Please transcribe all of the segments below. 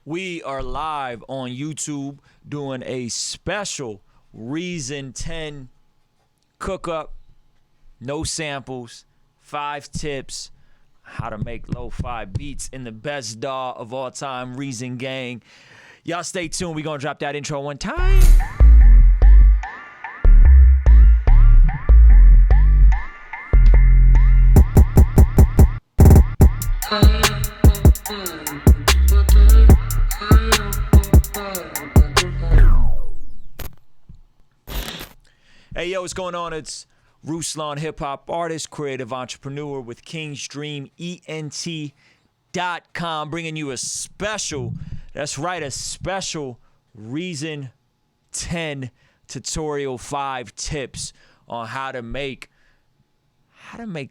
We are live on YouTube doing a special Reason 10 cook-up, no samples, 5 tips, how to make lo-fi beats in the best DAW of all time, Reason Gang. Y'all stay tuned. We're going to drop that intro one time. Hey, yo, what's going on? It's Ruslan, hip-hop artist, creative entrepreneur with KingsDreamEnt.com, bringing you a special, that's right, a special Reason 10 tutorial, 5 tips on how to make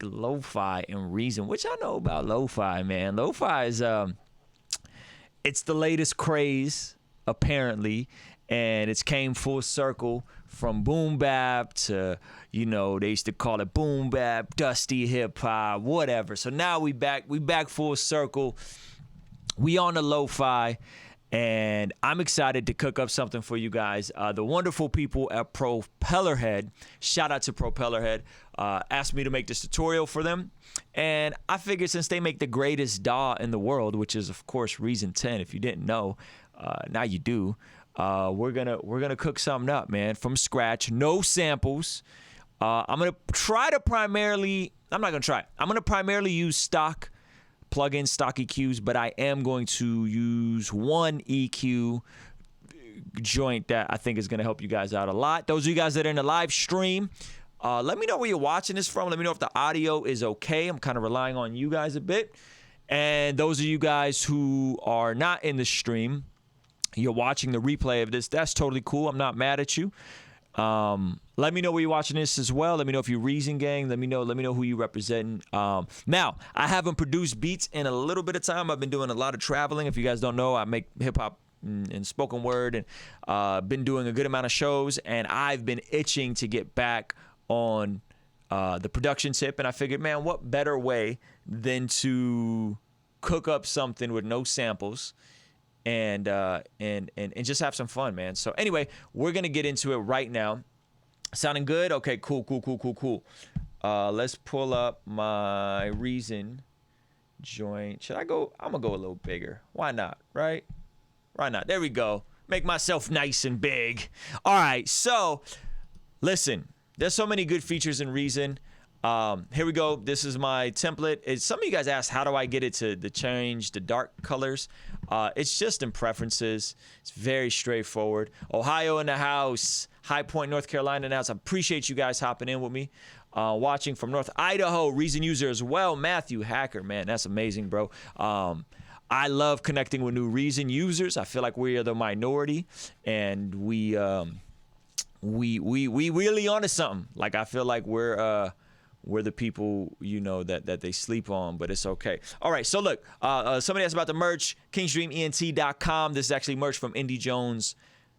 lo-fi in Reason. What y'all know about lo-fi, man? Lo-fi is, it's the latest craze, apparently, and it's came full circle from boom bap to, you know, they used to call it boom bap, dusty hip hop, whatever. So now we back full circle. We on the lo-fi, and I'm excited to cook up something for you guys. The wonderful people at Propellerhead, shout out to Propellerhead, asked me to make this tutorial for them. And I figured since they make the greatest DAW in the world, which is of course Reason 10, if you didn't know, now you do. We're gonna cook something up, man, from scratch, no samples. I'm gonna primarily use stock plugins, stock EQs, but I am going to use one EQ joint that I think is gonna help you guys out a lot. Those of you guys that are in the live stream, let me know where you're watching this from. Let me know if the audio is okay. I'm kind of relying on you guys a bit. And those of you guys who are not in the stream, you're watching the replay of this, that's totally cool. I'm not mad at you. Let me know where you're watching this as well. Let me know if you're Reason Gang. Let me know who you representing. Now, I haven't produced beats in a little bit of time. I've been doing a lot of traveling. If you guys don't know, I make hip-hop and spoken word, and been doing a good amount of shows, and I've been itching to get back on the production tip, and I figured, man, what better way than to cook up something with no samples and just have some fun, man. So anyway, we're gonna get into it right now. Sounding good? Okay, cool. Let's pull up my Reason joint. Should I go? I'm gonna go a little bigger. Why not, right? Why not? There we go. Make myself nice and big. All right, so listen, there's so many good features in Reason. Here we go. This is my template. Some of you guys asked, how do I get it to change the dark colors? It's just in preferences. It's very straightforward. Ohio in the house. High Point, North Carolina in the house. I appreciate you guys hopping in with me. Watching from North Idaho. Reason user as well. Matthew Hacker, man, that's amazing, bro. I love connecting with new Reason users. I feel like we are the minority, and we really onto something. Like, I feel like we're the people, you know, that they sleep on, but it's okay. All right, so look, somebody asked about the merch, KingsDreamEnt.com. This is actually merch from Indie Jones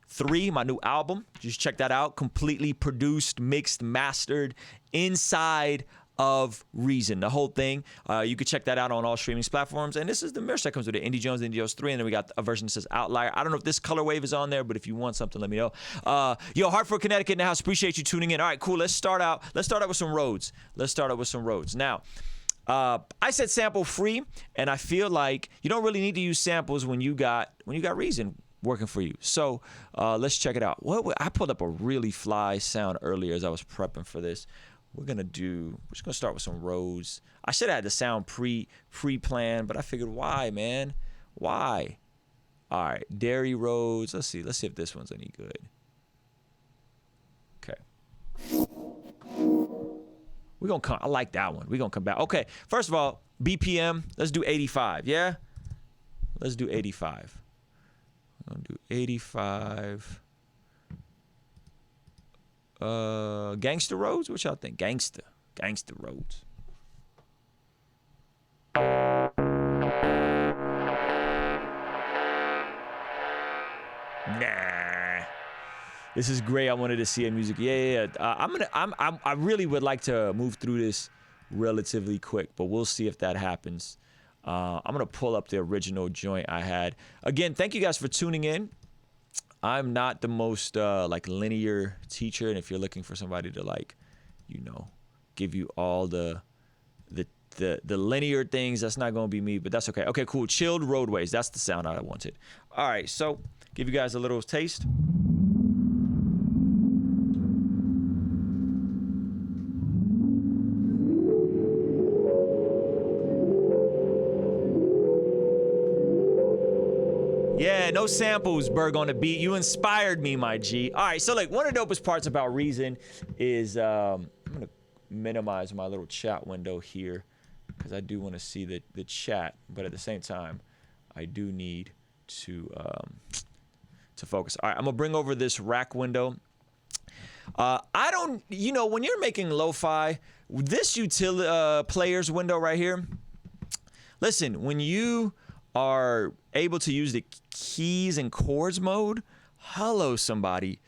3, my new album. Just check that out. Completely produced, mixed, mastered inside of Reason, the whole thing. You can check that out on all streaming platforms. And this is the merch that comes with it. Indie Jones 3, and then we got a version that says Outlier. I don't know if this color wave is on there, but if you want something, let me know. Yo, Hartford, Connecticut in the house. Appreciate you tuning in. All right, cool. Let's start out with some roads. Now, I said sample free, and I feel like you don't really need to use samples when you got Reason working for you. So let's check it out. I pulled up a really fly sound earlier as I was prepping for this. We're just gonna start with some roads. I should have had the sound pre-planned, but I figured, why, man? Why? All right, Dairy Roads. Let's see if this one's any good. Okay. I like that one. We're gonna come back. Okay, first of all, BPM, let's do 85, yeah? Let's do 85. I'm gonna do 85. Gangster Roads? What y'all think? Gangster Roads. Nah. This is great. I wanted to see a music. Yeah. I really would like to move through this relatively quick, but we'll see if that happens. I'm gonna pull up the original joint I had. Again, thank you guys for tuning in. I'm not the most like linear teacher, and if you're looking for somebody to like, you know, give you all the linear things, that's not gonna be me, but that's okay. Okay, cool. Chilled roadways. That's the sound I wanted. All right, so give you guys a little taste. Yeah, no samples, Berg, on the beat. You inspired me, my G. All right, so like one of the dopest parts about Reason is I'm gonna minimize my little chat window here because I do want to see the chat, but at the same time, I do need to focus. All right, I'm gonna bring over this rack window. I don't, you know, when you're making lo-fi, this utility players window right here. Listen, when you are able to use the keys and chords mode, hello somebody,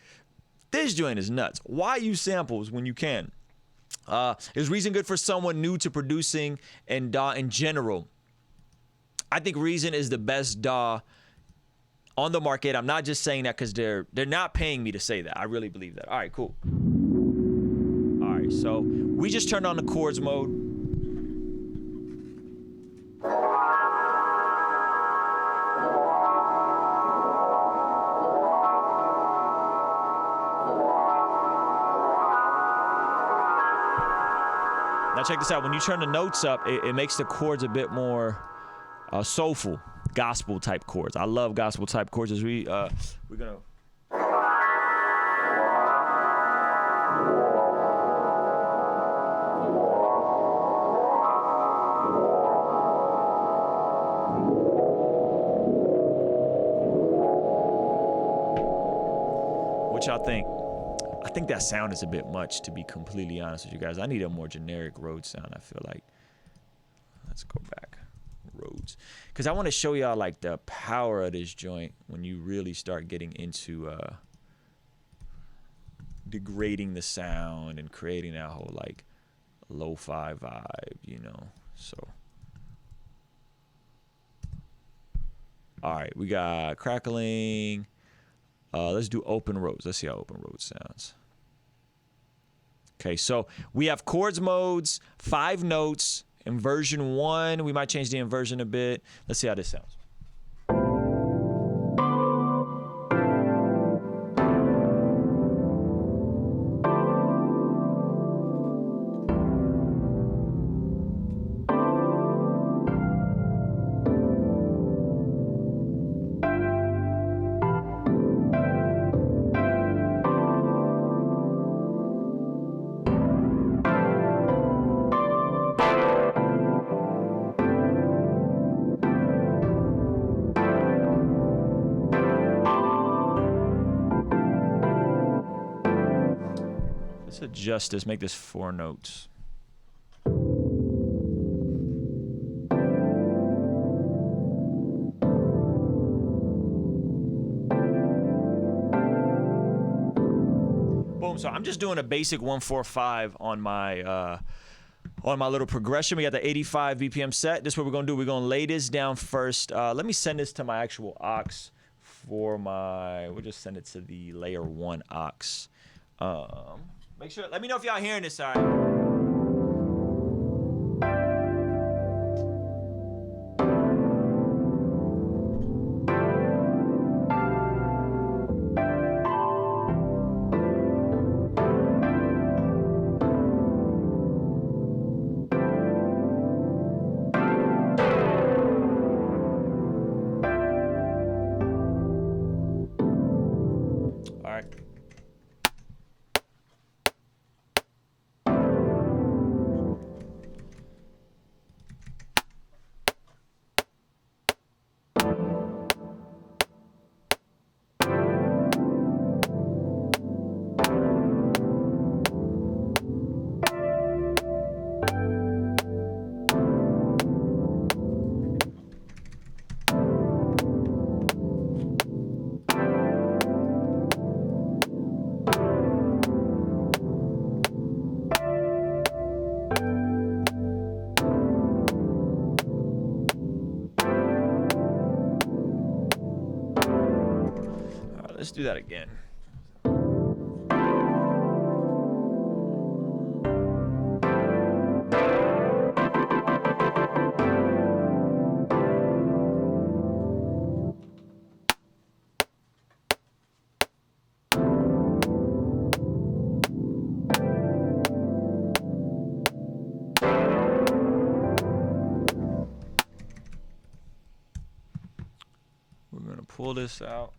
this joint is nuts. Why use samples when you can? Is Reason good for someone new to producing and DAW in general? I think Reason is the best DAW on the market. I'm not just saying that because they're not paying me to say that. I really believe that. All right, cool. All right, so we just turned on the chords mode. Now check this out. When you turn the notes up, it makes the chords a bit more soulful, gospel type chords. I love gospel type chords. As we're gonna. What y'all think? I think that sound is a bit much, to be completely honest with you guys. I need a more generic Rhodes sound, I feel like. Let's go back. Rhodes. Because I want to show y'all like the power of this joint when you really start getting into degrading the sound and creating that whole like lo-fi vibe, you know. So all right, we got crackling. Let's do open Rhodes. Let's see how open Rhodes sounds. Okay, so we have chords modes, 5 notes. In version 1, we might change the inversion a bit. Let's see how this sounds. Let's adjust this, make this 4 notes. Boom, so I'm just doing a basic 145 on my little progression. We got the 85 BPM set. This is what we're gonna do. We're gonna lay this down first. Let me send this to my actual aux for my, we'll just send it to the layer 1 aux. Make sure, let me know if y'all hearing this all right. All right. let's do that again. We're gonna pull this out.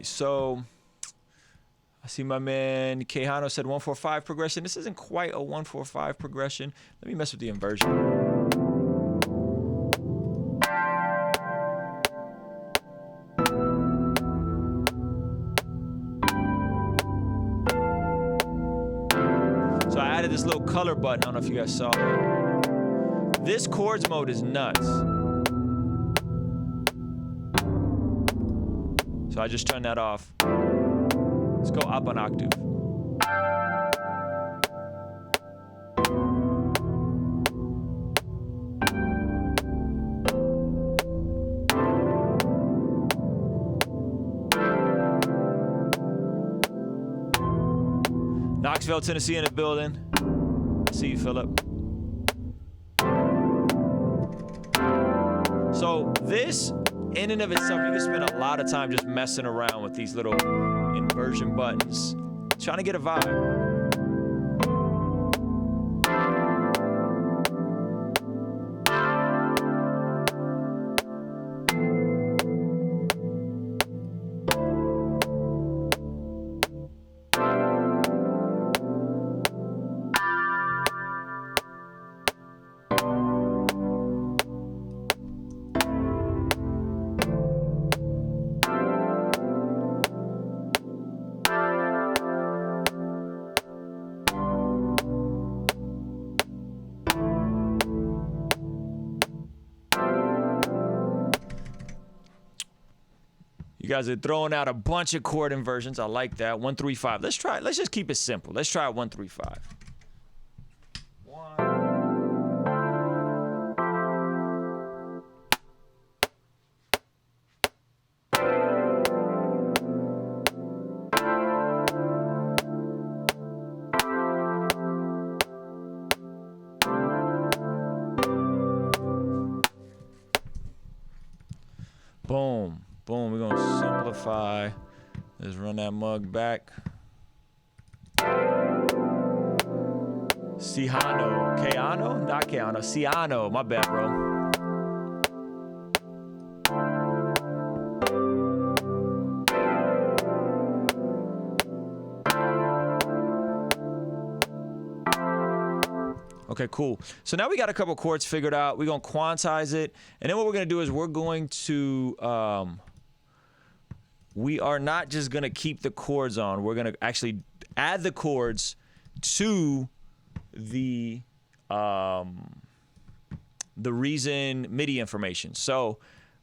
So I see my man Kehano said 145 progression. This isn't quite a 145 progression. Let me mess with the inversion. So I added this little color button. I don't know if you guys saw that. This chords mode is nuts. So I just turned that off. Let's go up an octave. Knoxville, Tennessee in the building. I see you, Philip. So this, in and of itself, you can spend a lot of time just messing around with these little inversion buttons, trying to get a vibe. You guys are throwing out a bunch of chord inversions. I like that. 1-3-5. Let's try it. Let's just keep it simple. Let's try 1-3-5. Boom. Boom, we're gonna simplify. Let's run that mug back. Ciano, Keano? Not Keano, Ciano, my bad, bro. Okay, cool. So now we got a couple chords figured out. We're gonna quantize it. And then what we're gonna do is we're going to, we are not just gonna keep the chords on. We're gonna actually add the chords to the Reason MIDI information. So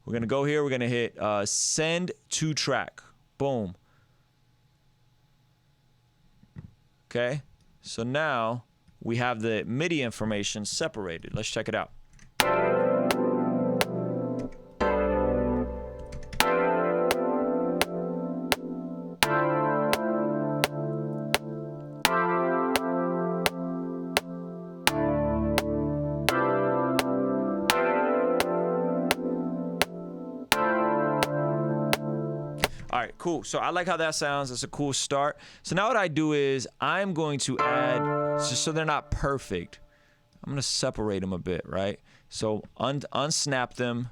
we're gonna go here. We're gonna hit send to track. Boom. Okay. So now we have the MIDI information separated. Let's check it out. All right, cool. So I like how that sounds. It's a cool start. So now what I do is I'm going to add, just so they're not perfect, I'm gonna separate them a bit, right? So unsnap them.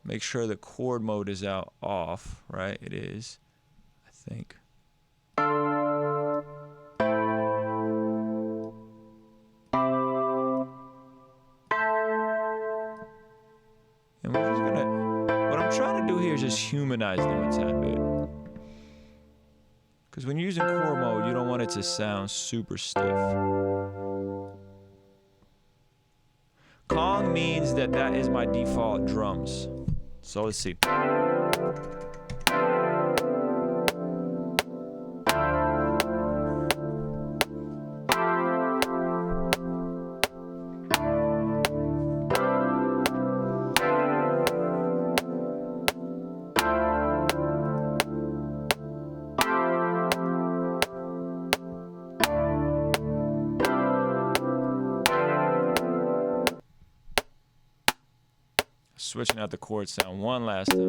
Make sure the chord mode is off, right? It is, I think. And we're just gonna, what I'm trying to do here is just humanize them a tad bit. Because when you're using chord mode, you don't want it to sound super stiff. Kong means that is my default drums. So let's see. Switching out the chord sound one last time.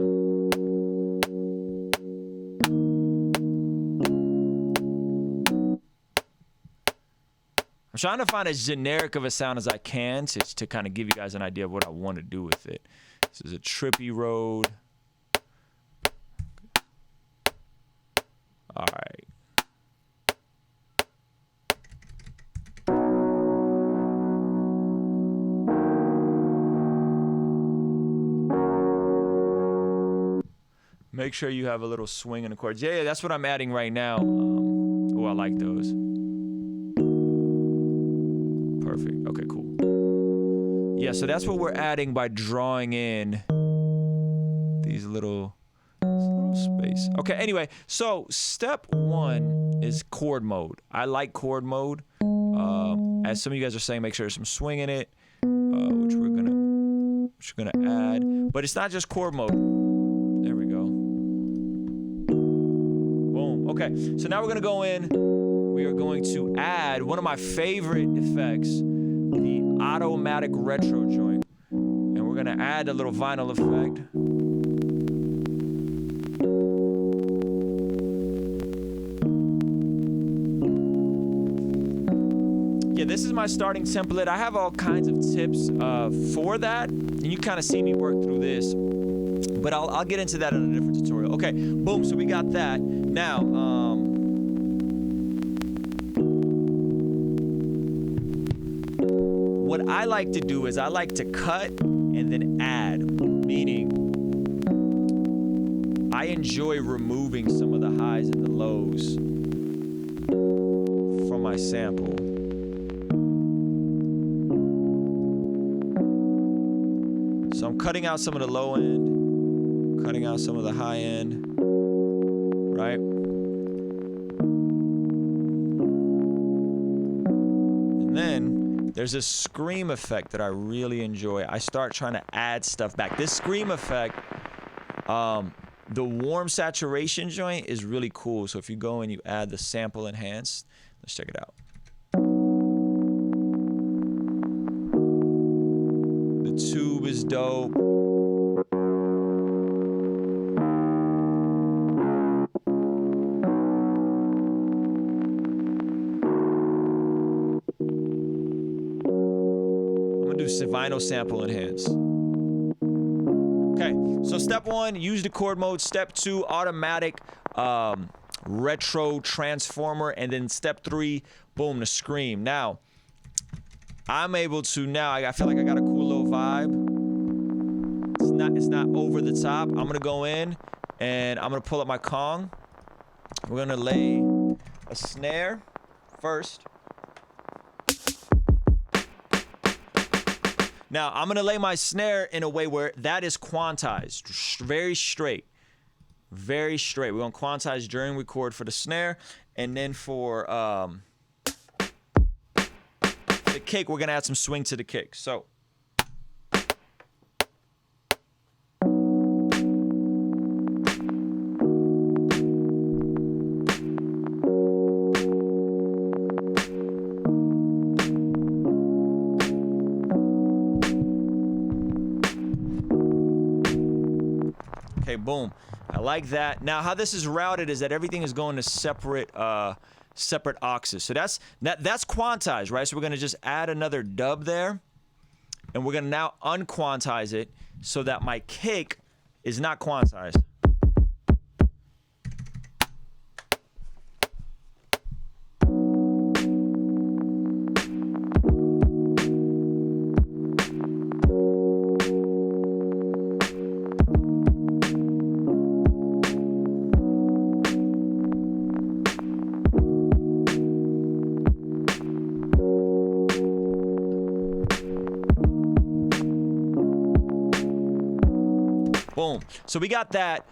I'm trying to find as generic of a sound as I can to kind of give you guys an idea of what I want to do with it. This is a trippy road. All right. Make sure you have a little swing in the chords. Yeah, that's what I'm adding right now. Oh, I like those. Perfect. Okay, cool. Yeah, so that's what we're adding by drawing in these little space. Okay, anyway, so step one is chord mode. I like chord mode. As some of you guys are saying, make sure there's some swing in it, which we're gonna add. But it's not just chord mode. There we go. Boom. Okay, so now we're gonna go in. We are going to add one of my favorite effects, the automatic retro joint. And we're gonna add a little vinyl effect. Yeah, this is my starting template. I have all kinds of tips for that, and you kind of see me work through this, but I'll get into that in a different tutorial. Okay, boom, so we got that. Now, what I like to do is I like to cut and then add, meaning I enjoy removing some of the highs and the lows from my sample. So I'm cutting out some of the low end, cutting out some of the high end, right? And then there's this scream effect that I really enjoy. I start trying to add stuff back. This scream effect, the warm saturation joint is really cool. So if you go and you add the sample enhanced, let's check it out. The tube is dope. I'm gonna do vinyl sample enhance. Okay, so step one, use the chord mode. Step two, automatic retro transformer. And then step three, boom, the scream. Now, I'm able to I feel like I got a cool little vibe. It's not over the top. I'm gonna go in and I'm gonna pull up my Kong. We're gonna lay a snare first. Now, I'm gonna lay my snare in a way where that is quantized, very straight, very straight. We're gonna quantize during record for the snare, and then for the kick, we're gonna add some swing to the kick. So. Okay, boom. I like that. Now, how this is routed is that everything is going to separate auxes. So that's quantized, right? So we're gonna just add another dub there, and we're gonna now unquantize it so that my kick is not quantized. Boom. So we got that.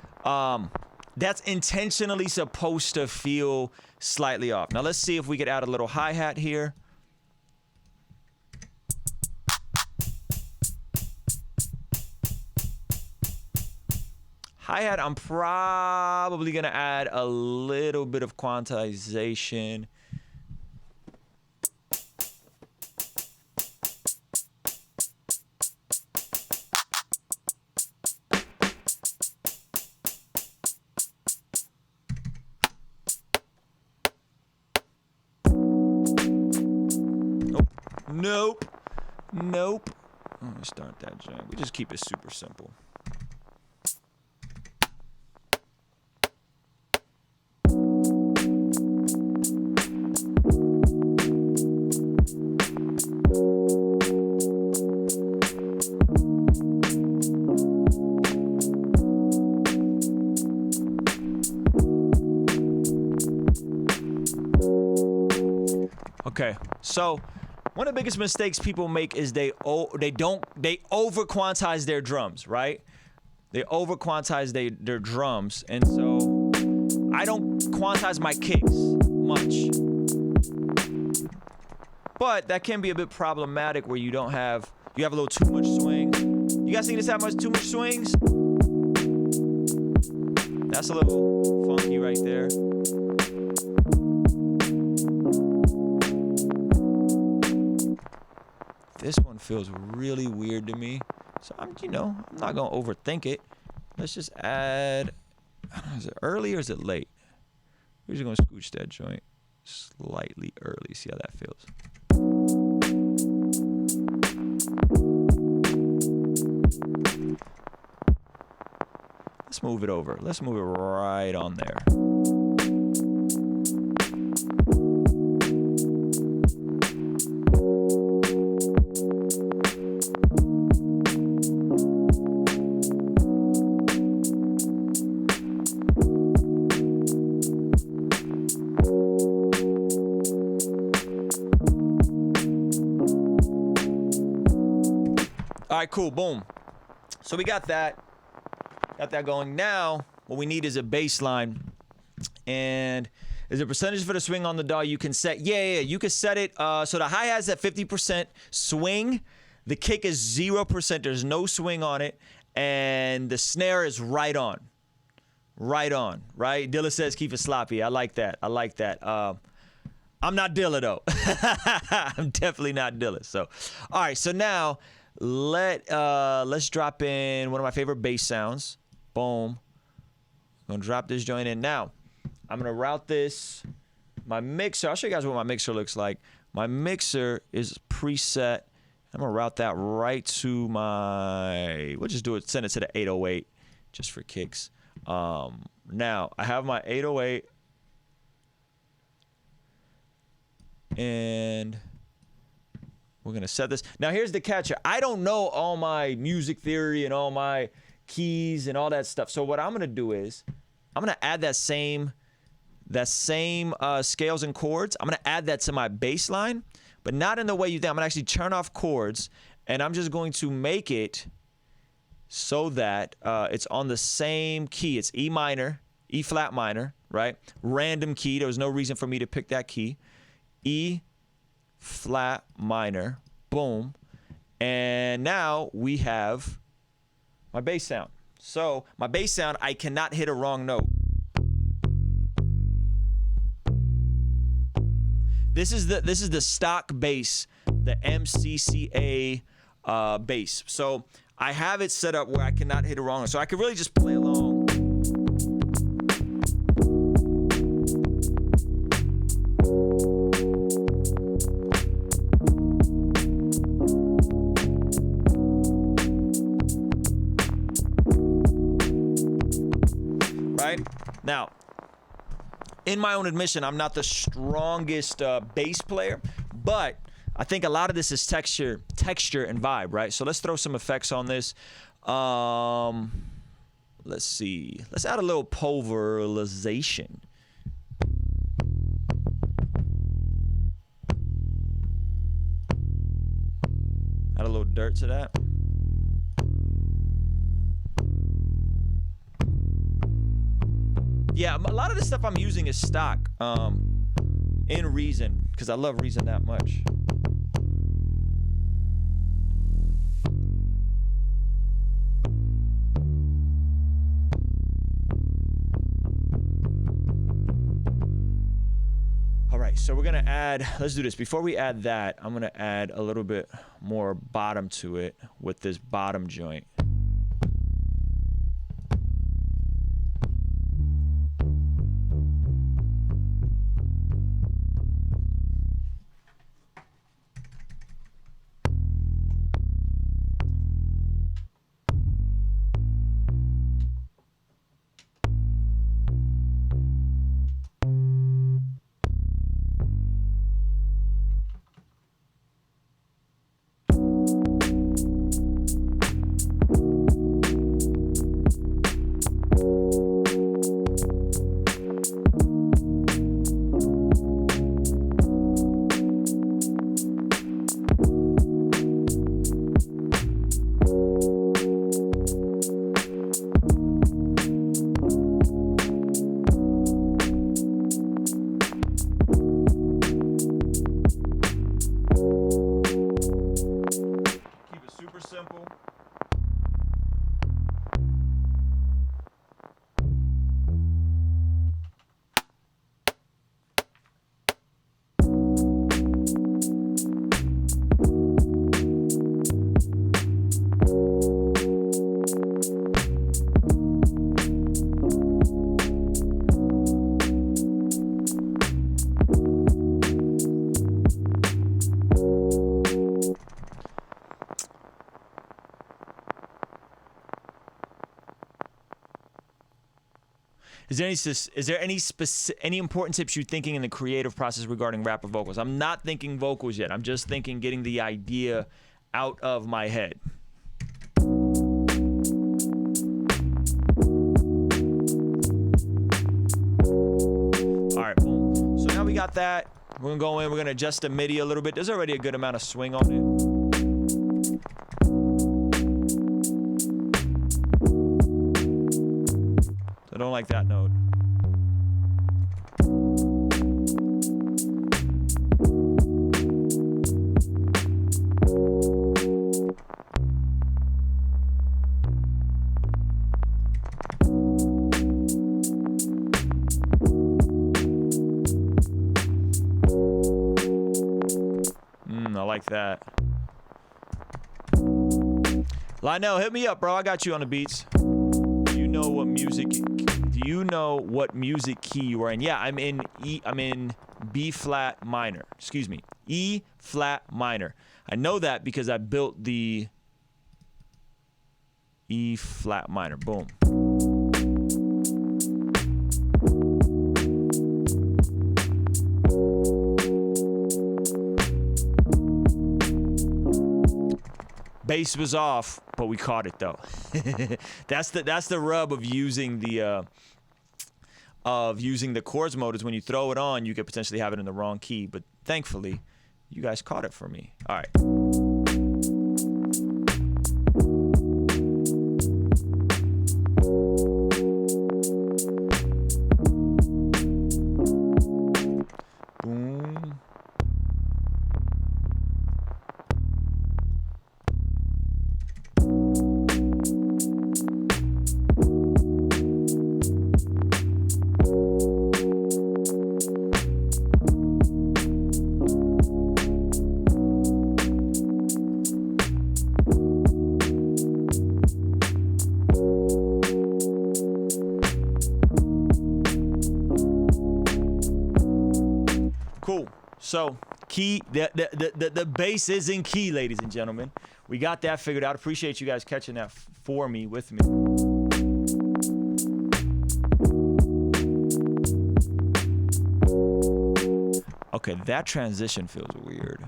That's intentionally supposed to feel slightly off. Now let's see if we could add a little hi-hat here. Hi-hat, I'm probably gonna add a little bit of quantization. Nope. Nope. I'm gonna start that joint. We just keep it super simple. Okay, so one of the biggest mistakes people make is they over quantize their drums, right? They over quantize their drums, and so I don't quantize my kicks much. But that can be a bit problematic where you have a little too much swing. You guys think this have too much swings? That's a little funky right there. This one feels really weird to me, so I'm not gonna overthink it. Let's just add. I don't know, is it early or is it late? We're just gonna scooch that joint slightly early. See how that feels. Let's move it over. Let's move it right on there. All right, cool, boom. So we got that going. Now, what we need is a bass line. And is a percentage for the swing on the DAW you can set. Yeah, you can set it. So the hi-hat's at 50% swing. The kick is 0%. There's no swing on it. And the snare is right on. Right on, right? Dilla says keep it sloppy. I like that. I'm not Dilla, though. I'm definitely not Dilla. So, all right, so now let's drop in one of my favorite bass sounds. Boom. I'm gonna drop this joint in. Now, I'm gonna route this. My mixer, I'll show you guys what my mixer looks like. My mixer is preset. I'm gonna route that right to we'll just do it, send it to the 808 just for kicks. Now, I have my 808 and we're gonna set this. Now here's the catcher. I don't know all my music theory and all my keys and all that stuff. So what I'm gonna do is I'm gonna add that same scales and chords. I'm gonna add that to my bass line, but not in the way you think. I'm gonna actually turn off chords, and I'm just going to make it so that it's on the same key. It's E minor, E flat minor, right? Random key. There was no reason for me to pick that key. E flat minor, boom. And now we have my bass sound. So my bass sound, I cannot hit a wrong note. This is the stock bass, the MCCA bass. So I have it set up where I cannot hit a wrong note. So I can really just play along. Right? Now, in my own admission, I'm not the strongest bass player, but I think a lot of this is texture and vibe, right? So let's throw some effects on this. Let's see. Let's add a little pulverization. Add a little dirt to that. Yeah, a lot of this stuff I'm using is stock in Reason, because I love Reason that much. All right, so we're gonna add, let's do this. Before we add that, I'm gonna add a little bit more bottom to it with this bottom joint. Is there any important tips you're thinking in the creative process regarding rap or vocals? I'm not thinking vocals yet. I'm just thinking getting the idea out of my head. All right, boom. So now we got that. We're gonna go in, we're gonna adjust the MIDI a little bit. There's already a good amount of swing on it. I don't like that note. I like that. Lionel, hit me up, bro. I got you on the beats. Do you know what music key you are in? Yeah, I'm in B flat minor. Excuse me, E flat minor. I know that because I built the E flat minor. Boom. Bass was off, but we caught it though. That's the rub of using the chords mode, is when you throw it on, you could potentially have it in the wrong key. But thankfully, you guys caught it for me. All right. Boom. So key, the bass is in key, ladies and gentlemen. We got that figured out. Appreciate you guys catching that for me, with me. Okay, that transition feels weird.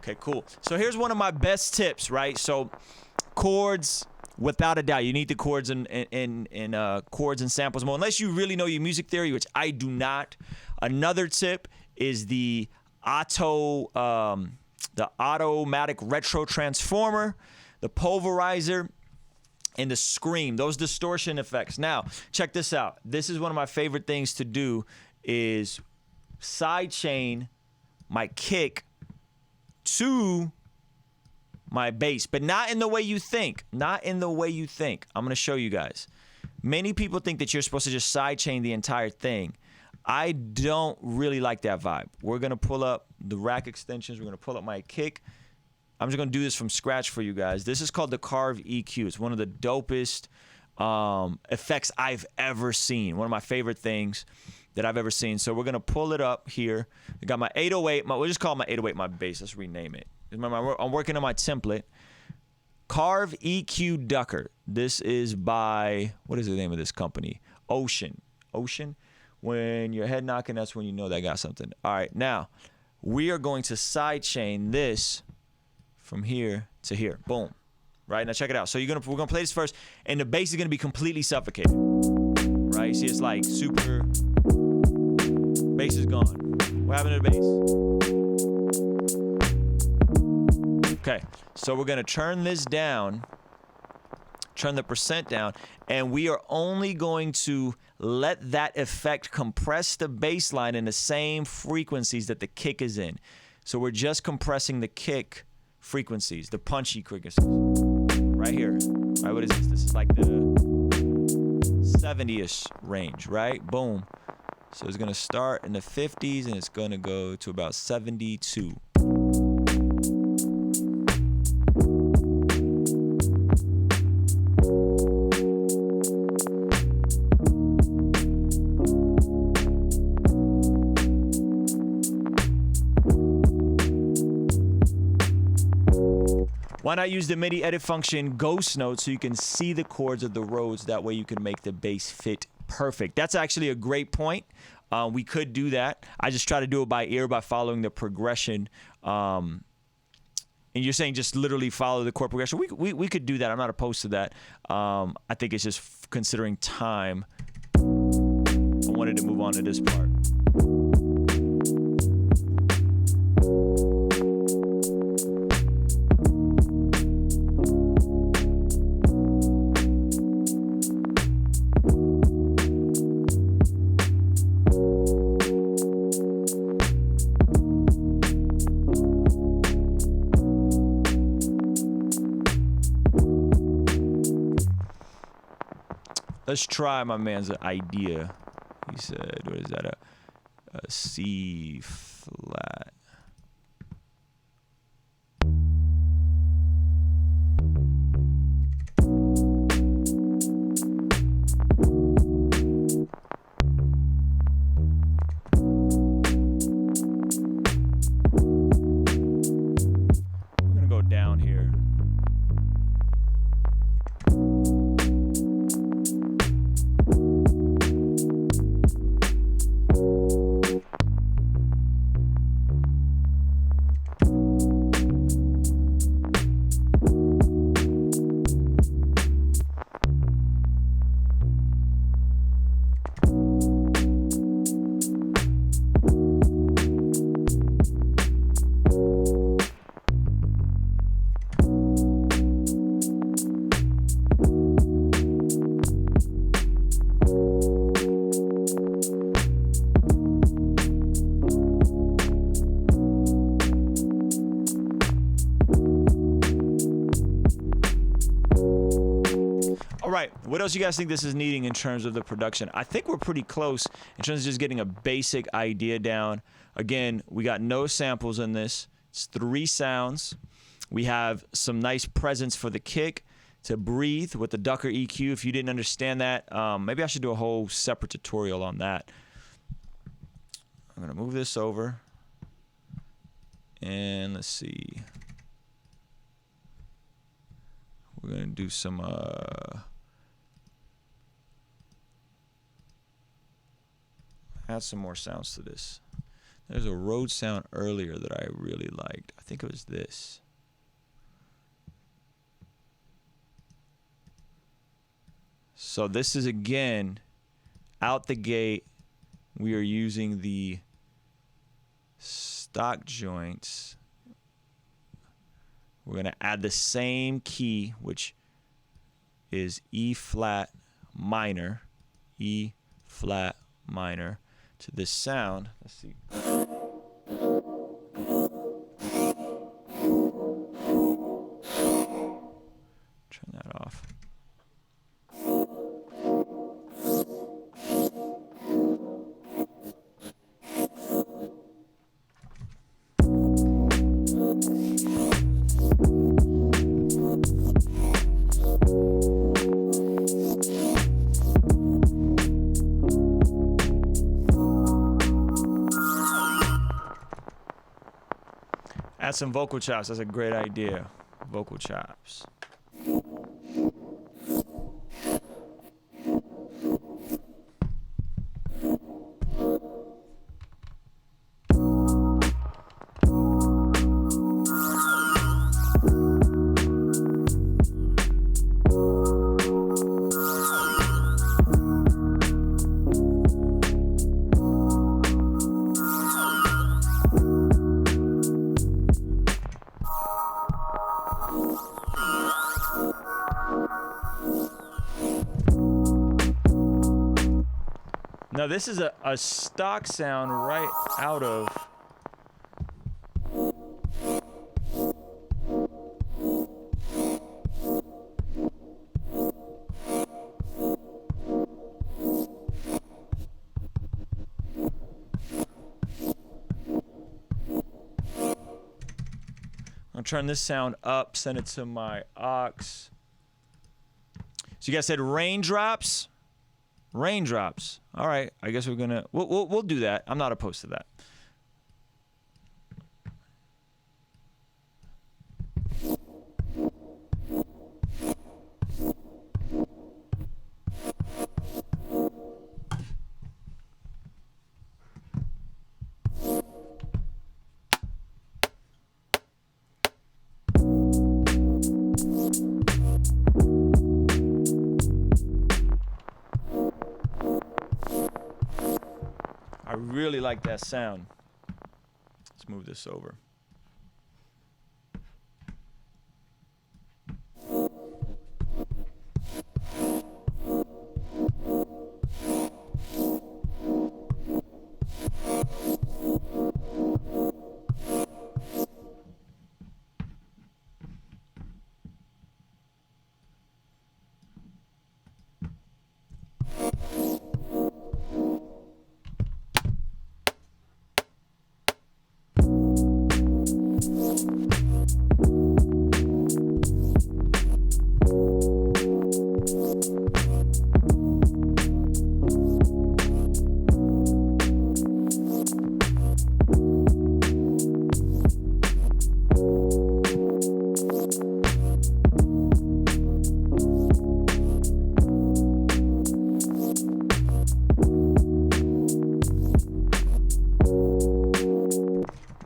Okay, cool. So here's one of my best tips, right? So chords, without a doubt, you need the chords in chords and samples mode, unless you really know your music theory, which I do not. Another tip is the automatic retro transformer, the pulverizer, and the scream, those distortion effects. Now, check this out. This is one of my favorite things to do, is sidechain my kick to my bass, but not in the way you think. Not in the way you think. I'm going to show you guys. Many people think that you're supposed to just sidechain the entire thing. I don't really like that vibe. We're going to pull up the rack extensions. We're going to pull up my kick. I'm just going to do this from scratch for you guys. This is called the Carve EQ. It's one of the dopest effects I've ever seen. One of my favorite things that I've ever seen. So we're going to pull it up here. I got my 808. We'll just call my 808 my bass. Let's rename it. Remember, I'm working on my template. Carve EQ Ducker. This is by, what is the name of this company? Ocean. Ocean. When you're head knocking, that's when you know they got something. All right, now we are going to sidechain this from here to here. Boom. Right, now check it out. So we're gonna play this first, and the bass is gonna be completely suffocated. Right? See, it's like super. Bass is gone. What happened to the bass? Okay, so we're gonna turn this down, turn the percent down, and we are only going to let that effect compress the bass line in the same frequencies that the kick is in. So we're just compressing the kick frequencies, the punchy frequencies. Right here. Right, what is this? This is like the 70-ish range, right? Boom. So it's gonna start in the 50s and it's gonna go to about 72. Why not use the MIDI edit function Ghost Note so you can see the chords of the roads? That way you can make the bass fit perfect. That's actually a great point. We could do that. I just try to do it by ear by following the progression. And you're saying just literally follow the chord progression. We could do that. I'm not opposed to that. I think it's just considering time. I wanted to move on to this part. Let's try my man's idea. He said, what is that? A C flat. We're gonna go down here. All right, what else you guys think this is needing in terms of the production? I think we're pretty close in terms of just getting a basic idea down. Again, we got no samples in this. It's 3 sounds. We have some nice presence for the kick to breathe with the Ducker EQ. If you didn't understand that, maybe I should do a whole separate tutorial on that. I'm gonna move this over. And let's see. We're gonna do some add some more sounds to this. There's a Rhodes sound earlier that I really liked. I think it was this. So this is, again, out the gate, we are using the stock joints. We're going to add the same key, which is E flat minor, E flat minor, to this sound. Let's see. Turn that off. Add some vocal chops. That's a great idea. Vocal chops. Now this is a stock sound right out of I'll turn this sound up, send it to my aux. So you guys said raindrops? Raindrops. All right, I guess we'll do that. I'm not opposed to that. I really like that sound. Let's move this over.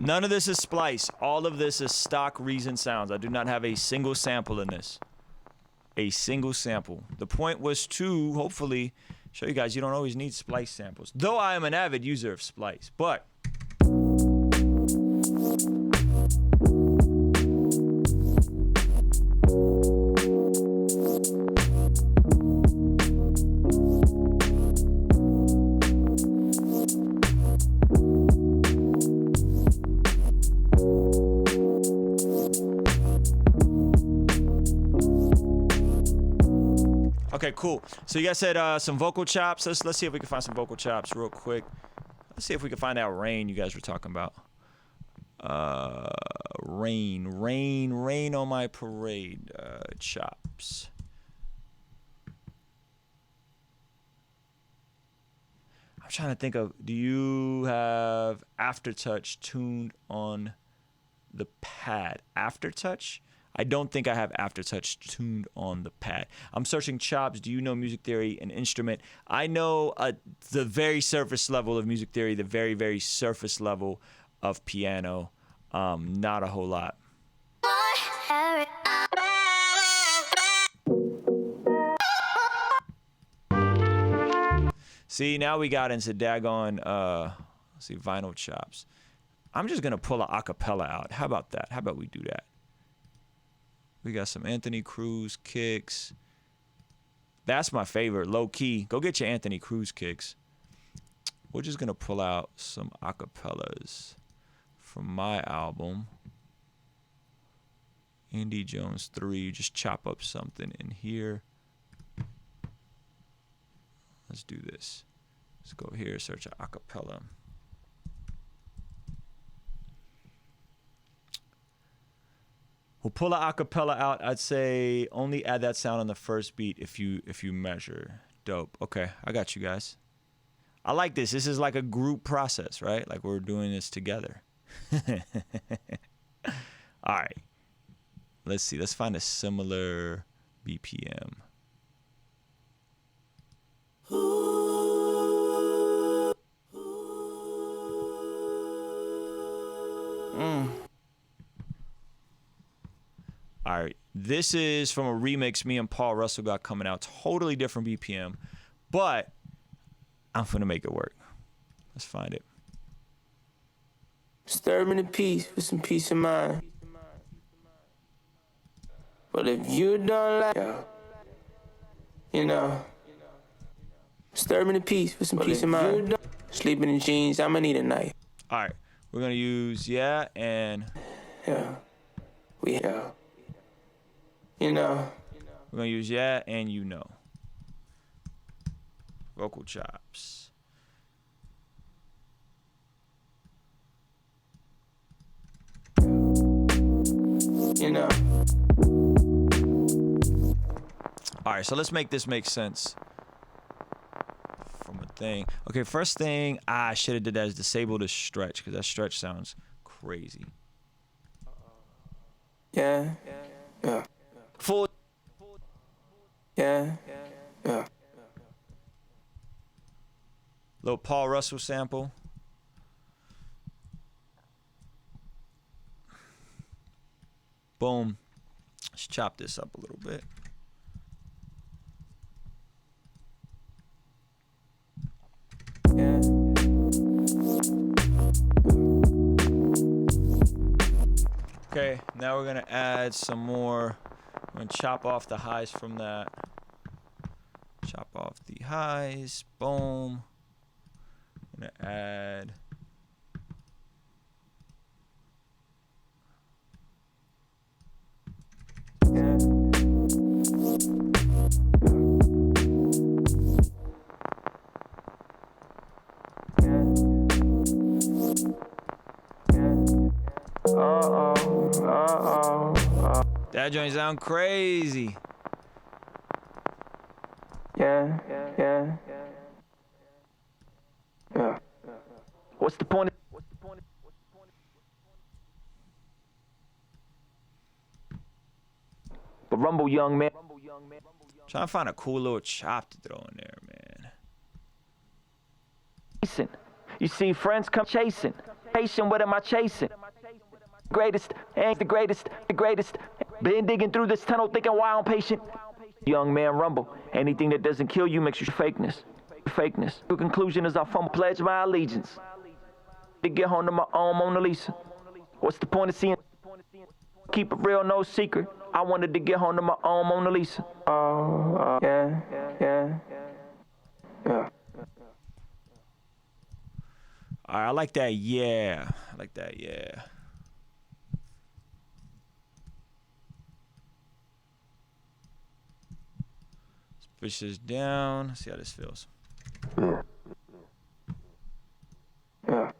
None of this is splice. All of this is stock Reason sounds. I do not have a single sample in this. A single sample. The point was to hopefully show you guys you don't always need splice samples. Though I am an avid user of splice, but Okay, cool. So you guys said some vocal chops. Let's see if we can find some vocal chops real quick. Let's see if we can find that rain you guys were talking about. Rain on my parade. Chops. I'm trying to think of, do you have Aftertouch tuned on the pad? Aftertouch? I don't think I have Aftertouch tuned on the pad. I'm searching chops. Do you know music theory, an instrument? I know the very surface level of music theory, the very, very surface level of piano. Not a whole lot. See, now we got into daggone, let's see, vinyl chops. I'm just gonna pull an acapella out. How about that? How about we do that? We got some Anthony Cruz kicks. That's my favorite, low key. Go get your Anthony Cruz kicks. We're just gonna pull out some acapellas from my album, Andy Jones 3. Just chop up something in here. Let's do this. Let's go here, search an acapella. We'll pull an acapella out. I'd say only add that sound on the first beat if you measure. Dope. Okay, I got you guys. I like this. This is like a group process, right? Like we're doing this together. All right. Let's see. Let's find a similar BPM. All right, this is from a remix me and Paul Russell got coming out. Totally different BPM, but I'm finna make it work. Let's find it. Disturbing the peace with some peace of mind. But if you don't like it, you know, disturbing the peace with some peace of mind. Sleeping in jeans, I'ma need a night. All right, we're gonna use and you know. We're gonna use and you know. Vocal chops. You know. All right, so let's make this make sense from a thing. Okay, first thing I should have did that is disable the stretch because that stretch sounds crazy. Yeah. Full. Yeah. Little Paul Russell sample. Boom. Let's chop this up a little bit. Yeah. Okay, now we're gonna add some more. I'm gonna chop off the highs from that. Chop off the highs. Boom. I'm gonna add. Yeah. That joint sound crazy. Yeah. What's the point? But rumble, young man. Trying to find a cool little chop to throw in there, man. You see friends come chasing. Patient, what am I chasing? Greatest, ain't the greatest. Been digging through this tunnel thinking why I'm patient. Young man rumble. Anything that doesn't kill you makes you fakeness. The conclusion is I fumble, pledge my allegiance. To get home to my own Mona Lisa. What's the point of seeing? Keep it real, no secret. I wanted to get home to my own Mona Lisa. Yeah. All right, I like that, yeah. Let's Push this down. Let's see how this feels. Yeah.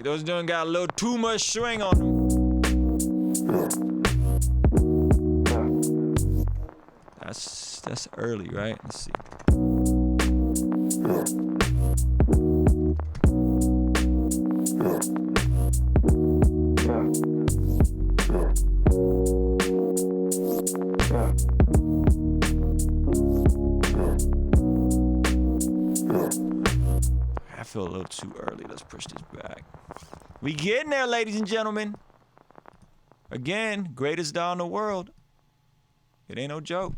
Those doing got a little too much swing on them. That's early, right? Let's see. I feel a little too early. Let's push this back. We getting there, ladies and gentlemen. Again, greatest doll in the world. It ain't no joke.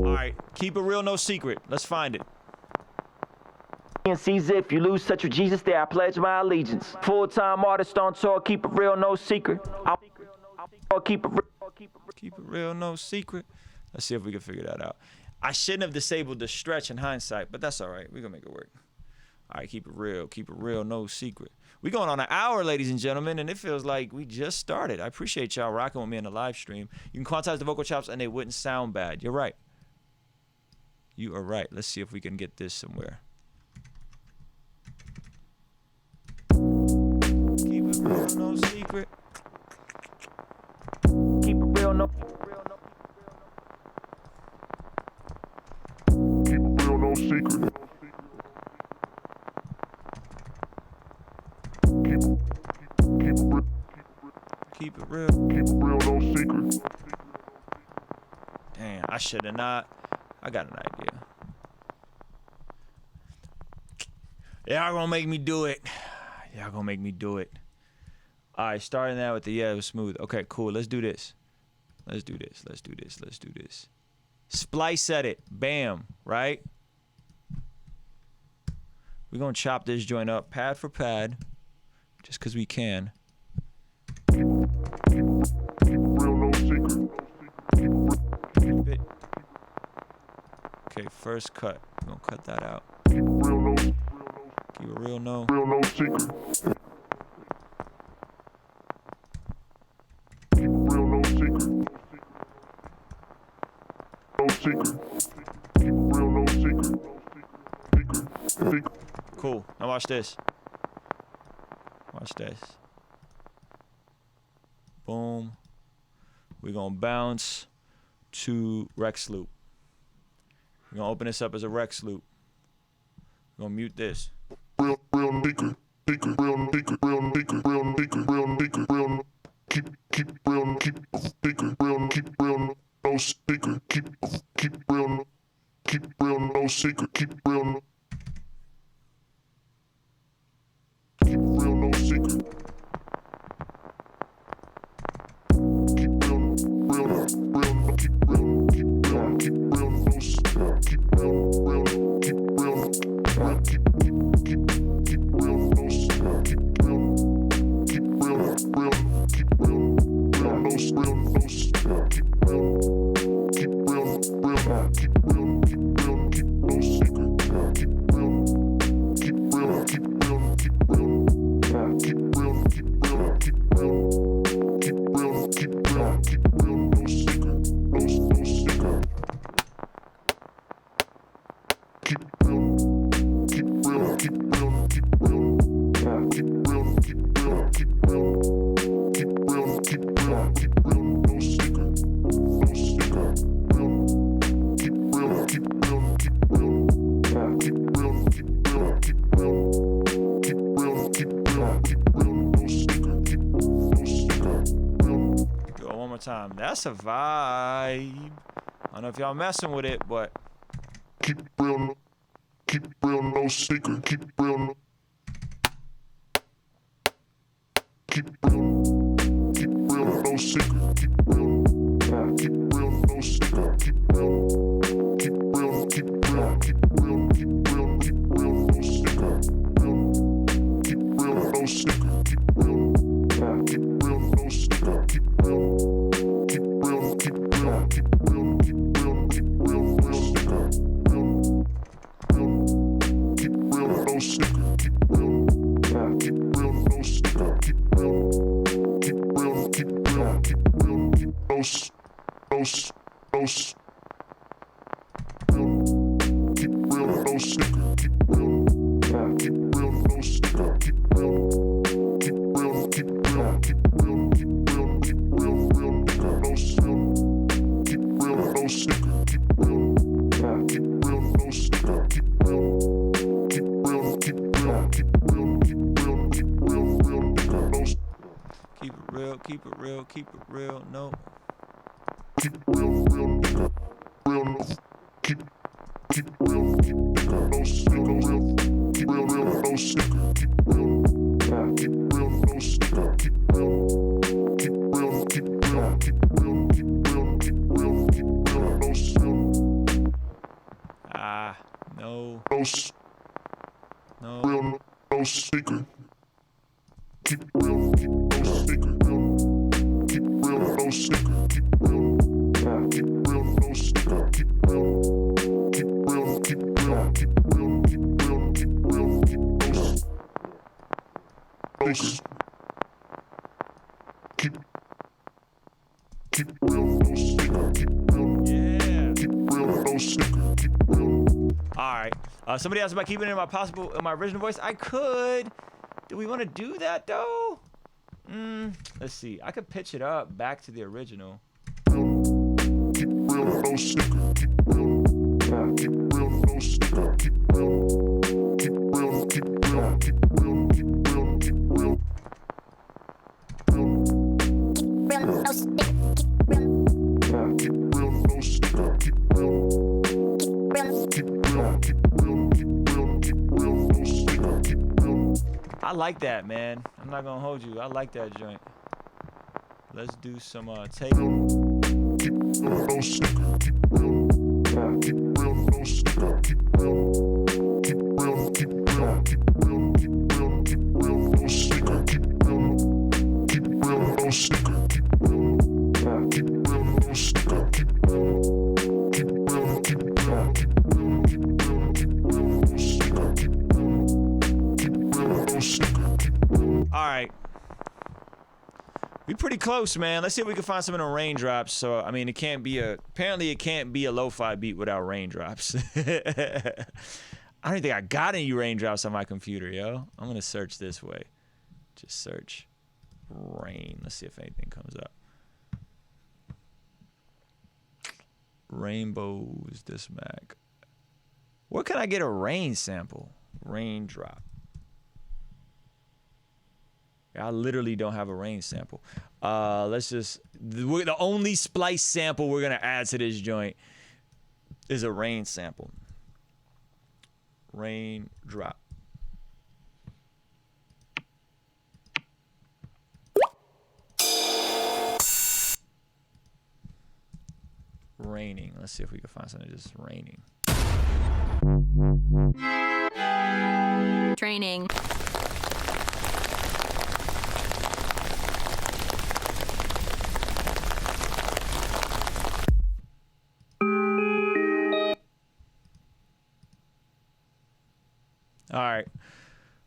All right, keep it real, no secret. Let's find it. Caesar, if you lose touch with Jesus, there I pledge my allegiance. Full-time artist on tour, keep it real, no secret. I'll keep it real. Keep it real, no secret. Let's see if we can figure that out. I shouldn't have disabled the stretch in hindsight, but that's all right. We're going to make it work. All right, keep it real, no secret. We're going on an hour, ladies and gentlemen, and it feels like we just started. I appreciate y'all rocking with me in the live stream. You can quantize the vocal chops, and they wouldn't sound bad. You're right. You are right. Let's see if we can get this somewhere. Keep it real, no secret. Keep it real, no. Keep it real, no secret. Keep it real. Keep it real, no secret. Damn, I should have not. I got an idea. Y'all gonna make me do it. Y'all gonna make me do it. All right, starting out with the it was smooth. Okay, cool. Let's do this. Let's do this. Splice at it. Bam. Right? We're gonna chop this joint up pad for pad, just cause we can. Keep it real, no secret. Keep it. Okay, first cut. We're gonna cut that out. Keep it real, no. Keep it real, no. Real, no secret. Keep it real, no secret. No secret. Keep it real, no secret. Secret. Cool. Now watch this. Watch this. Boom. We're gonna bounce to Rex loop. We're gonna open this up as a Rex loop. We're gonna mute this. Real secret. Secret. Real secret. Real secret. Real secret. Real secret. Real. Keep real. Keep secret. Real. Keep real. No secret. Keep real. Keep real. No secret. Keep real. Keep real. No secret. Keep real, no secret. That's a vibe. I don't know if y'all messing with it, but Keep it real, no secret. Keep it real, no secret. Keep it real, no secret. Keep it real, no secret. Keep it real, no secret. Keep it real, no secret. Keep it real, keep it real, no. Keep it real, keep it real, no secret. Keep real, no secret. Keep real, no secret. Keep real, no secret. Ah, no. No. Real, no secret. Keep it real, no secret. Keep it real, no secret. Keep it real, no secret. Keep it real, Alright. Somebody asked about keeping it in my original voice. I could. Do we want to do that though? Let's see. I could pitch it up back to the original. Keep real, no secret. Keep real, no secret. Keep real, I like that, man. I'm not gonna hold you. I like that joint. Let's do some take. Keep real, no secret. Keep real, no secret. Keep real, no secret. Keep real, no secret. All right. We pretty close, man. Let's see if we can find some of the raindrops. So, I mean, apparently it can't be a lo-fi beat without raindrops. I don't even think I got any raindrops on my computer, yo. I'm gonna search this way. Just search rain. Let's see if anything comes up. Rainbows, this Mac. Where can I get a rain sample? Raindrop. I literally don't have a rain sample. Let's just, the only splice sample we're gonna add to this joint is a rain sample. Raindrop. Raining. Let's see if we can find something just raining. Training. All right,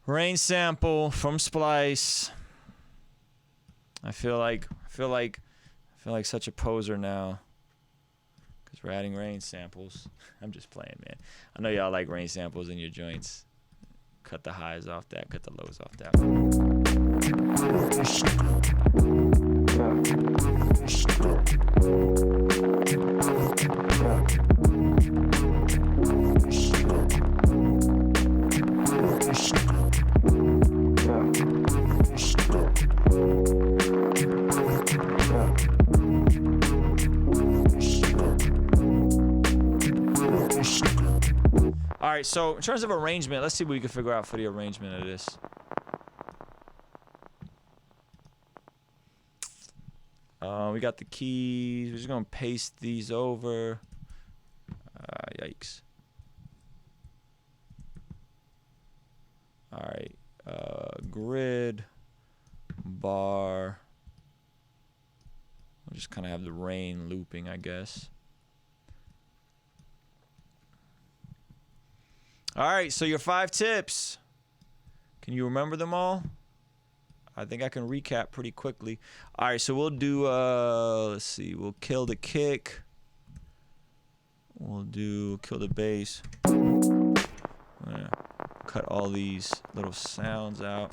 rain sample from Splice. I feel like such a poser now, because we're adding rain samples. I'm just playing, man. I know y'all like rain samples in your joints. Cut the highs off that, cut the lows off that. All right, so in terms of arrangement, let's see what we can figure out for the arrangement of this. We got the keys. We're just gonna paste these over. Yikes. All right, grid, bar. We'll just kind of have the rain looping, I guess. All right, so your 5 tips. Can you remember them all? I think I can recap pretty quickly. All right, so we'll do, let's see, we'll kill the kick. We'll do kill the bass. I'm gonna cut all these little sounds out.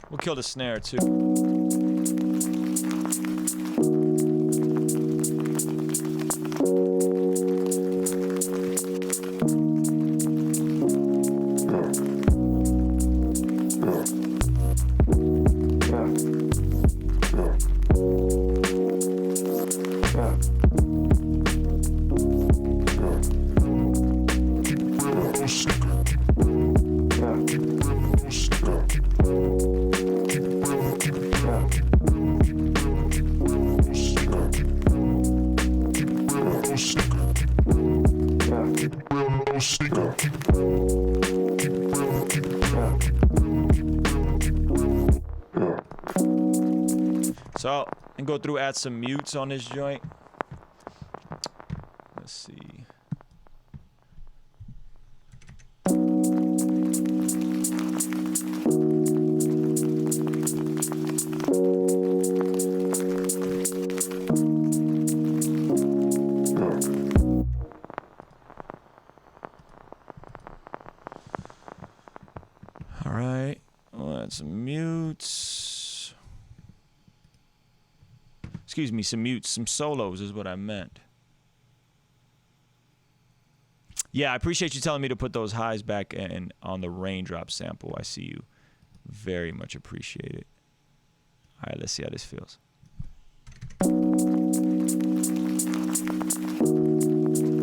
We'll kill the snare too. So, and go through, add some mutes on this joint. Let's see. All right, we'll add some mutes. Excuse me, some mutes, some solos is what I meant. Yeah, I appreciate you telling me to put those highs back in on the raindrop sample. I see you. Very much appreciate it. All right, let's see how this feels.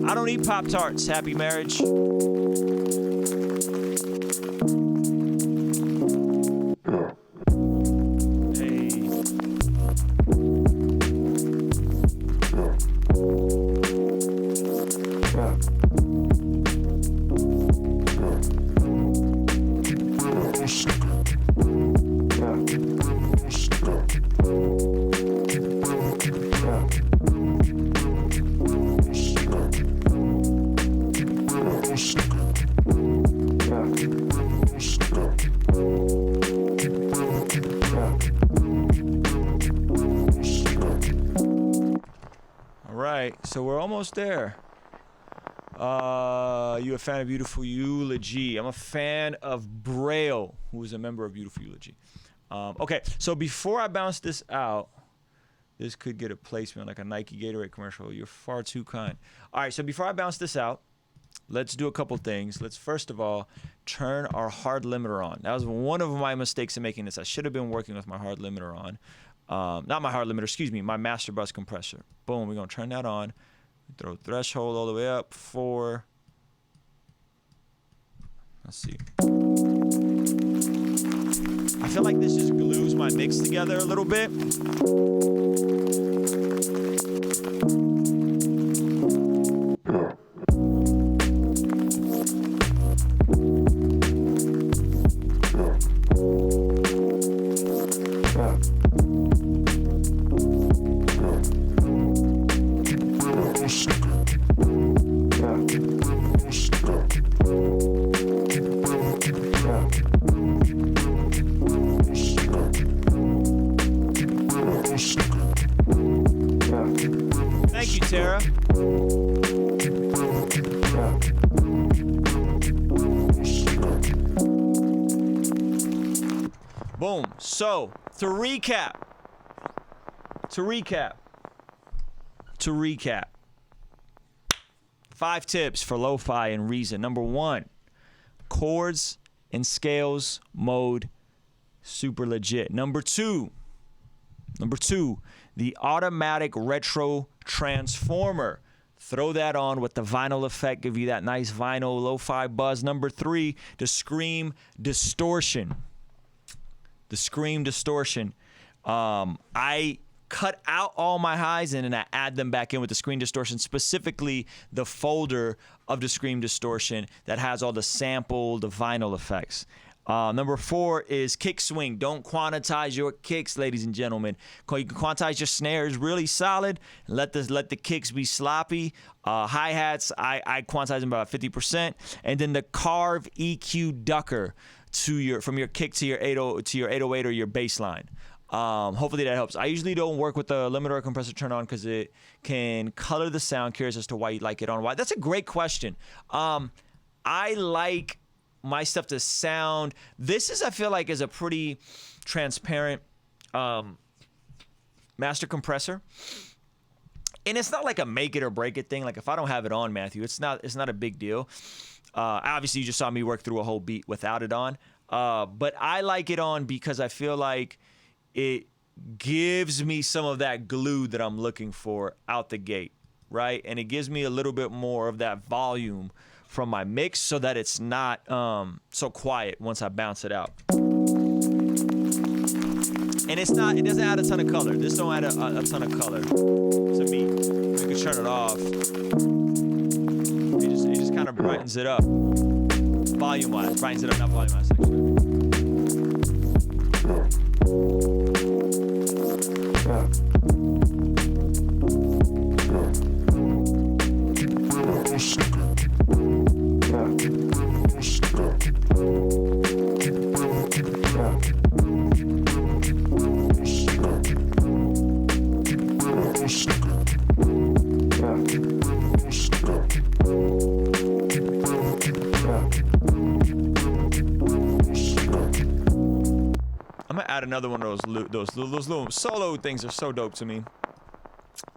I don't eat Pop-Tarts. Happy marriage. So we're almost there. You a fan of Beautiful Eulogy? I'm a fan of Braille, who is a member of Beautiful Eulogy. Okay, so before I bounce this out, this could get a placement like a Nike Gatorade commercial. You're far too kind. All right, so before I bounce this out, let's do a couple things. Let's first of all turn our hard limiter on. That was one of my mistakes in making this. I should have been working with my hard limiter on. Not my hard limiter, excuse me, my master bus compressor. Boom, we're gonna turn that on. Throw threshold all the way up, 4. Let's see. I feel like this just glues my mix together a little bit. Boom. So, to recap. 5 tips for lo-fi and Reason. Number 1, chords and scales mode, super legit. Number 2, the automatic retro transformer. Throw that on with the vinyl effect, give you that nice vinyl lo-fi buzz. Number 3, the scream distortion. I cut out all my highs and I add them back in with the screen distortion, specifically the folder of the screen distortion that has all the sample, the vinyl effects. Number 4 is kick swing. Don't quantize your kicks, ladies and gentlemen. You can quantize your snares really solid. Let the kicks be sloppy. Hi-hats, I quantize them about 50%. And then the carve EQ ducker from your kick to your 808 or your bass line. Hopefully that helps. I usually don't work with the limiter or compressor turn on because it can color the sound. Curious as to why you like it on. Why? That's a great question. I like my stuff to sound. I feel like is a pretty transparent master compressor. And it's not like a make it or break it thing. Like if I don't have it on, Matthew, it's not a big deal. Obviously you just saw me work through a whole beat without it on. But I like it on because I feel like it gives me some of that glue that I'm looking for out the gate, right? And it gives me a little bit more of that volume from my mix so that it's not so quiet once I bounce it out. And it doesn't add a ton of color. This don't add a ton of color to me. You can turn it off. It just kind of brightens it up. Volume-wise, brightens it up, not volume-wise, actually. I'm gonna add another one of those little solo things are so dope to me.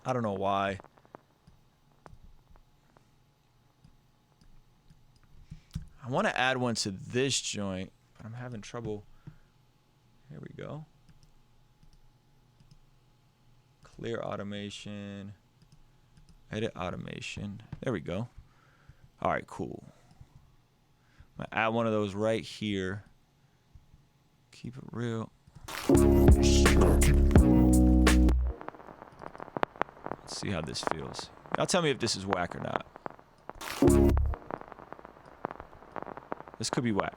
I don't know why. I want to add one to this joint, but I'm having trouble. Here we go. Clear automation. Edit automation. There we go. All right, cool. I'm gonna add one of those right here. Keep it real. Let's see how this feels. Y'all tell me if this is whack or not. This could be whack.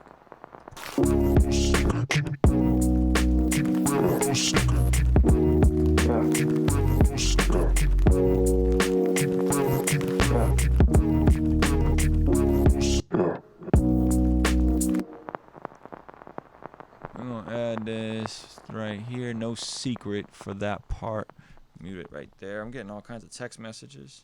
I'm gonna add this right here. No secret for that part. Mute it right there. I'm getting all kinds of text messages.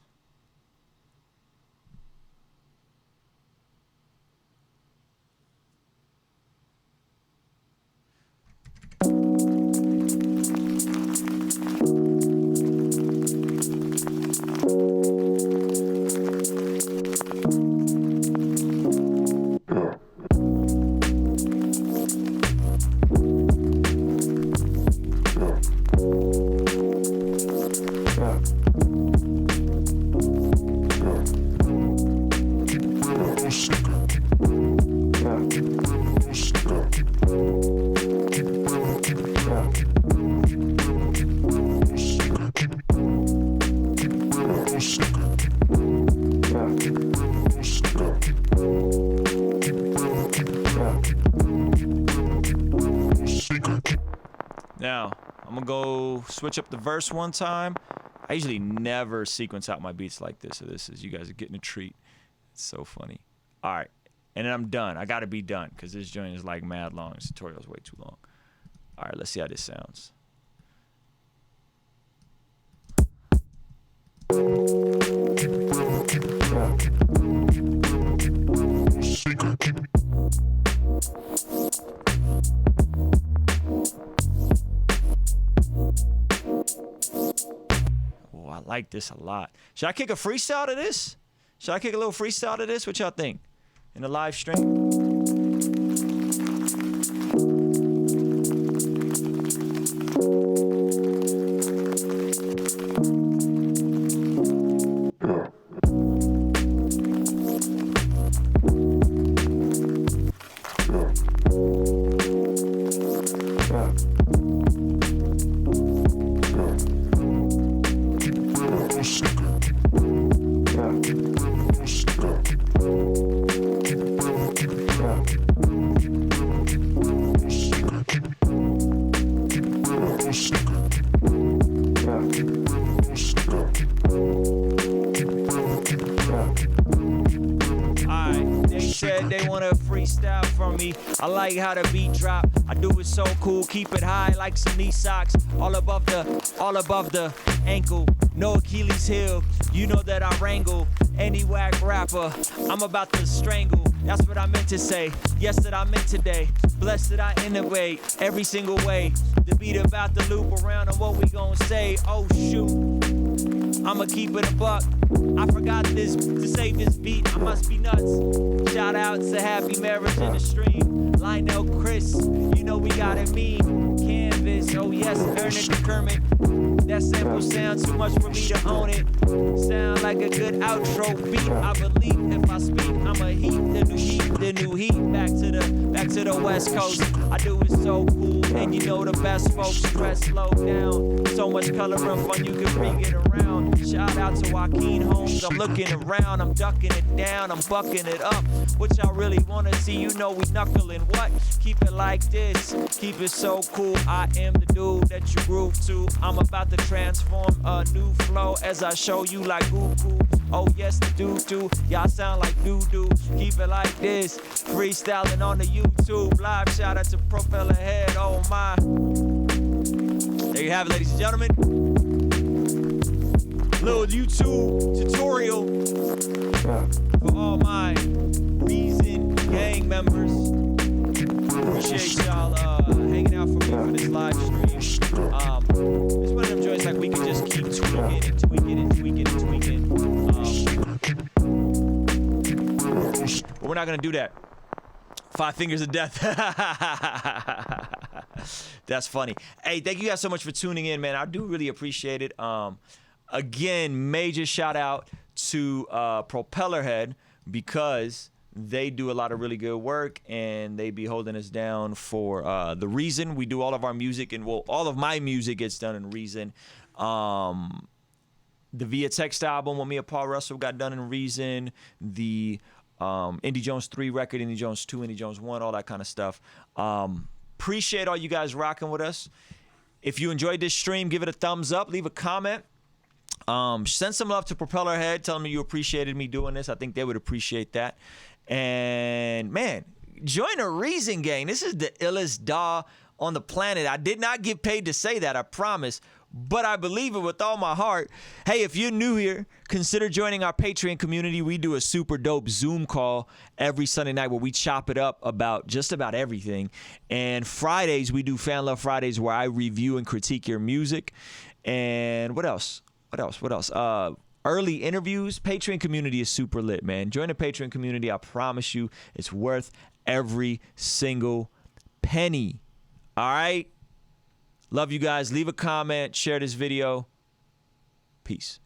Now, I'm gonna go switch up the verse one time. I usually never sequence out my beats like this, so you guys are getting a treat. It's so funny. All right, and then I'm done. I gotta be done because this joint is like mad long. This tutorial's way too long. All right, let's see how this sounds. like this a lot. Should I kick a freestyle to this? Should I kick a little freestyle to this? What y'all think? In the live stream? I like how the beat drop. I do it so cool, keep it high like some knee socks. All above the ankle. No Achilles heel. You know that I wrangle any whack rapper. I'm about to strangle. That's what I meant to say. Yes, that I meant today. Blessed that I innovate every single way. The beat about to loop around on what we gon' say. Oh shoot, I'ma keep it a buck. I forgot this to save this beat. I must be nuts. Shout out to Happy Marriage in the stream. Lionel Chris, you know we got it mean. Canvas, oh yes, Ernest Kermit. That sample sound too much for me to own it. Sound like a good outro beat. I believe if I speak, I'ma heat the new heat back to the West Coast. I do it so cool, and you know the best folks. Stress slow down. So much color and fun, you can bring it around. Shout out to Joaquin Holmes. I'm looking around, I'm ducking it down, I'm bucking it up. What y'all really wanna see? You know we knuckling what? Keep it like this, keep it so cool. I am the dude that you groove to. I'm about to transform a new flow as I show you like Goku. Oh yes, the doo-doo. Y'all sound like doo-doo. Keep it like this. Freestyling on the YouTube. Live shout out to Propeller Head. Oh my. There you have it, ladies and gentlemen. Little YouTube tutorial for all my Reason gang members. Appreciate y'all hanging out for me for this live stream. It's one of them joints like we can just keep tweaking and tweaking and tweaking and tweaking. But we're not gonna do that. 5 fingers of death. That's funny. Hey, thank you guys so much for tuning in, man. I do really appreciate it. Again, major shout out to Propellerhead because they do a lot of really good work and they be holding us down for the Reason. We do all of our music and well, all of my music gets done in Reason. The Via Text album when me and Paul Russell got done in Reason. The Indy Jones 3 record, Indy Jones 2, Indy Jones 1, all that kind of stuff. Appreciate all you guys rocking with us. If you enjoyed this stream, give it a thumbs up, leave a comment. Send some love to Propellerhead. Tell them you appreciated me doing this. I think they would appreciate that. And man, join a Reason gang. This is the illest DAW on the planet. I did not get paid to say that, I promise. But I believe it with all my heart. Hey, if you're new here, consider joining our Patreon community. We do a super dope Zoom call every Sunday night where we chop it up about just about everything. And Fridays, we do Fan Love Fridays where I review and critique your music. And what else? Early interviews. Patreon community is super lit, man. Join the Patreon community. I promise you it's worth every single penny. All right? Love you guys. Leave a comment. Share this video. Peace.